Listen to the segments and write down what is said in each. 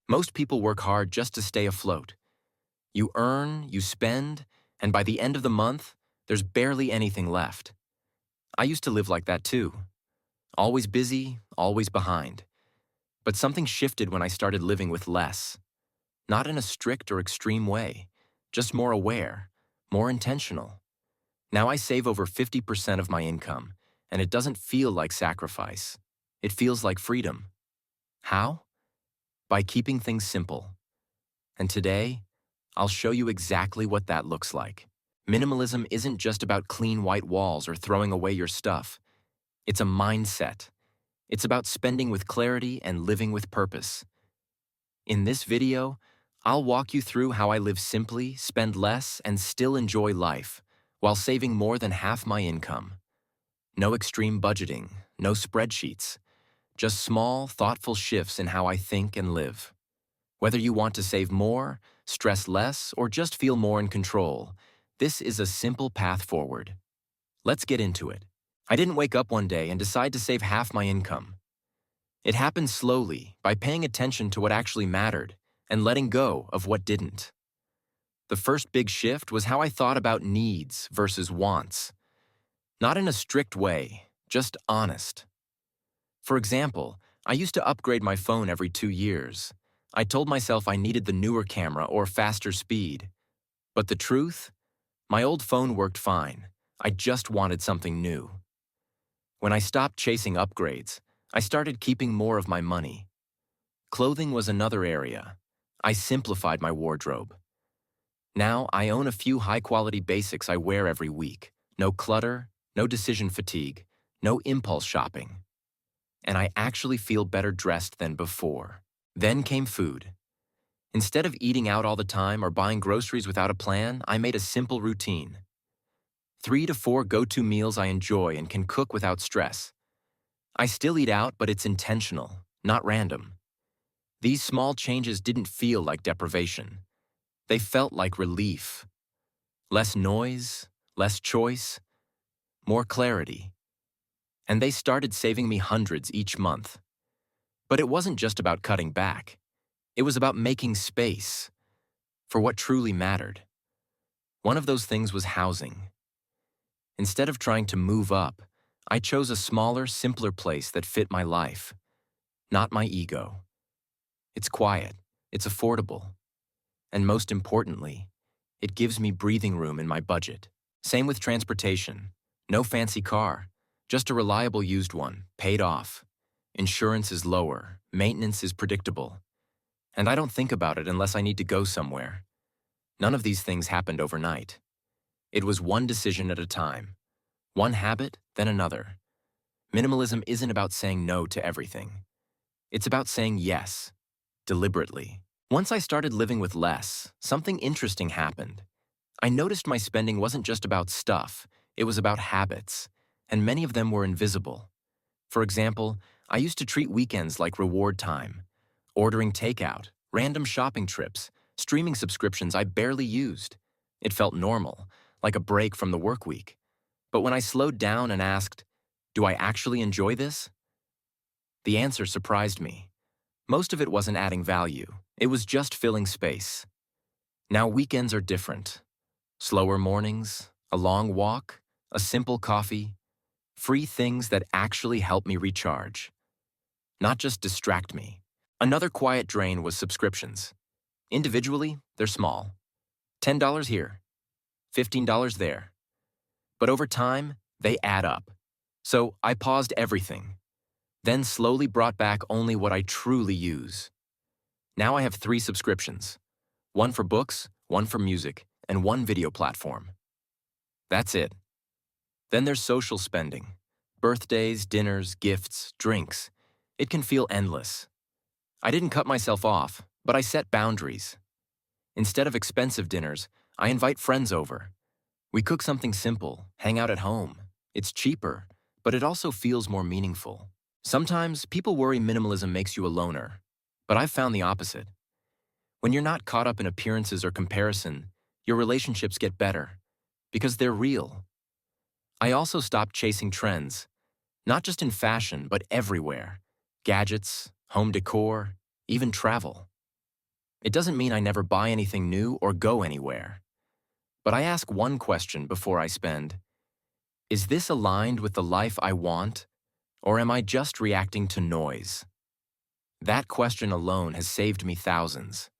Most people work hard just to stay afloat. You earn, you spend, and by the end of the month, there's barely anything left. I used to live like that too. Always busy, always behind. But something shifted when I started living with less. Not in a strict or extreme way, just more aware, more intentional. Now I save over 50% of my income, and it doesn't feel like sacrifice. It feels like freedom. How? By keeping things simple. And today, I'll show you exactly what that looks like. Minimalism isn't just about clean white walls or throwing away your stuff. It's a mindset. It's about spending with clarity and living with purpose. In this video, I'll walk you through how I live simply, spend less, and still enjoy life, while saving more than half my income. No extreme budgeting, no spreadsheets, just small, thoughtful shifts in how I think and live. Whether you want to save more, stress less, or just feel more in control, this is a simple path forward. Let's get into it. I didn't wake up one day and decide to save half my income. It happened slowly, by paying attention to what actually mattered and letting go of what didn't. The first big shift was how I thought about needs versus wants. Not in a strict way, just honest. For example, I used to upgrade my phone every 2 years. I told myself I needed the newer camera or faster speed. But the truth? My old phone worked fine. I just wanted something new. When I stopped chasing upgrades, I started keeping more of my money. Clothing was another area. I simplified my wardrobe. Now I own a few high-quality basics I wear every week. No clutter, no decision fatigue, no impulse shopping. And I actually feel better dressed than before. Then came food. Instead of eating out all the time or buying groceries without a plan, I made a simple routine. 3 to 4 go-to meals I enjoy and can cook without stress. I still eat out, but it's intentional, not random. These small changes didn't feel like deprivation. They felt like relief. Less noise, less choice, more clarity. And they started saving me hundreds each month. But it wasn't just about cutting back. It was about making space for what truly mattered. One of those things was housing. Instead of trying to move up, I chose a smaller, simpler place that fit my life, not my ego. It's quiet, it's affordable, and most importantly, it gives me breathing room in my budget. Same with transportation. No fancy car, just a reliable used one, paid off. Insurance is lower, maintenance is predictable, and I don't think about it unless I need to go somewhere. None of these things happened overnight. It was one decision at a time. One habit, then another. Minimalism isn't about saying no to everything. It's about saying yes, deliberately. Once I started living with less, something interesting happened. I noticed my spending wasn't just about stuff, it was about habits, and many of them were invisible. For example, I used to treat weekends like reward time. Ordering takeout, random shopping trips, streaming subscriptions I barely used. It felt normal, like a break from the work week. But when I slowed down and asked, do I actually enjoy this? The answer surprised me. Most of it wasn't adding value. It was just filling space. Now weekends are different. Slower mornings, a long walk, a simple coffee, free things that actually help me recharge, not just distract me. Another quiet drain was subscriptions. Individually, they're small. $10 here, $15 there. But over time, they add up. So I paused everything, then slowly brought back only what I truly use. Now I have 3 subscriptions. One for books, one for music, and one video platform. That's it. Then there's social spending. Birthdays, dinners, gifts, drinks. It can feel endless. I didn't cut myself off, but I set boundaries. Instead of expensive dinners, I invite friends over. We cook something simple, hang out at home. It's cheaper, but it also feels more meaningful. Sometimes people worry minimalism makes you a loner, but I've found the opposite. When you're not caught up in appearances or comparison, your relationships get better, because they're real. I also stopped chasing trends, not just in fashion, but everywhere. Gadgets, home decor, even travel. It doesn't mean I never buy anything new or go anywhere. But I ask one question before I spend. Is this aligned with the life I want, or am I just reacting to noise? That question alone has saved me thousands.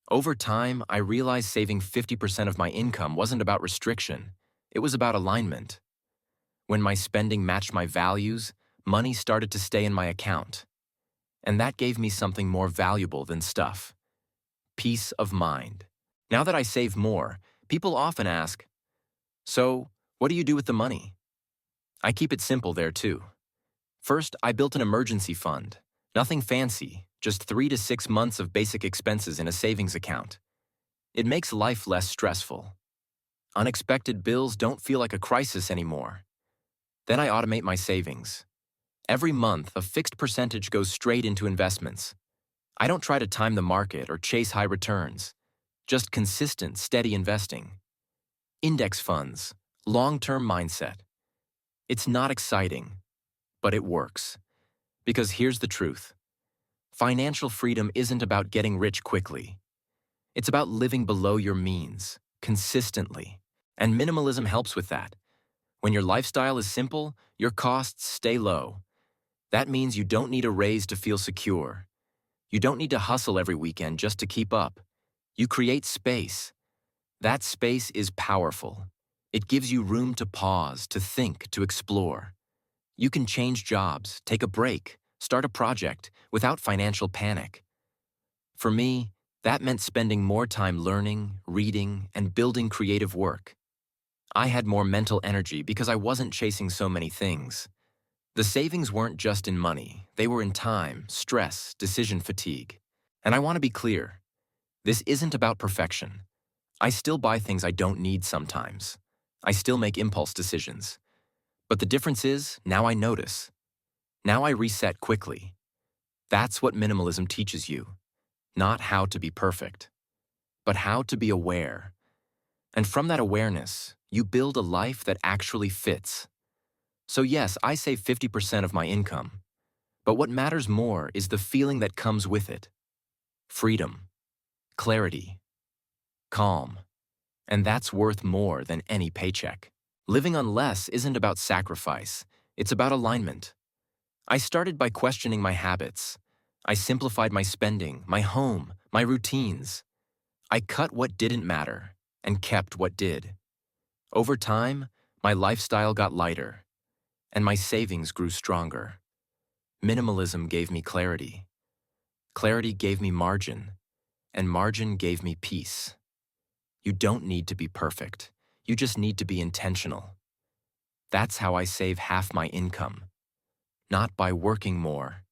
Over time, I realized saving 50% of my income wasn't about restriction. It was about alignment. When my spending matched my values, money started to stay in my account. And that gave me something more valuable than stuff: peace of mind. Now that I save more, people often ask, "So, what do you do with the money?" I keep it simple there too. First, I built an emergency fund. Nothing fancy, just 3 to 6 months of basic expenses in a savings account. It makes life less stressful. Unexpected bills don't feel like a crisis anymore. Then I automate my savings. Every month, a fixed percentage goes straight into investments. I don't try to time the market or chase high returns. Just consistent, steady investing. Index funds, long-term mindset. It's not exciting, but it works. Because here's the truth. Financial freedom isn't about getting rich quickly. It's about living below your means, consistently. And minimalism helps with that. When your lifestyle is simple, your costs stay low. That means you don't need a raise to feel secure. You don't need to hustle every weekend just to keep up. You create space. That space is powerful. It gives you room to pause, to think, to explore. You can change jobs, take a break, start a project without financial panic. For me, that meant spending more time learning, reading, and building creative work. I had more mental energy because I wasn't chasing so many things. The savings weren't just in money, they were in time, stress, decision fatigue. And I want to be clear, this isn't about perfection. I still buy things I don't need sometimes. I still make impulse decisions. But the difference is, now I notice. Now I reset quickly. That's what minimalism teaches you. Not how to be perfect, but how to be aware. And from that awareness, you build a life that actually fits. So yes, I save 50% of my income. But what matters more is the feeling that comes with it. Freedom, clarity, calm. And that's worth more than any paycheck. Living on less isn't about sacrifice. It's about alignment. I started by questioning my habits. I simplified my spending, my home, my routines. I cut what didn't matter and kept what did. Over time, my lifestyle got lighter, and my savings grew stronger. Minimalism gave me clarity. Clarity gave me margin, and margin gave me peace. You don't need to be perfect. You just need to be intentional. That's how I save half my income. Not by working more,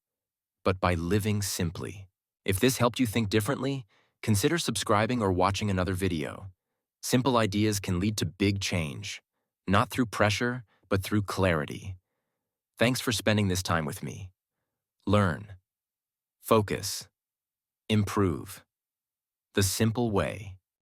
but by living simply. If this helped you think differently, consider subscribing or watching another video. Simple ideas can lead to big change, not through pressure, but through clarity. Thanks for spending this time with me. Learn, focus, improve. The simple way.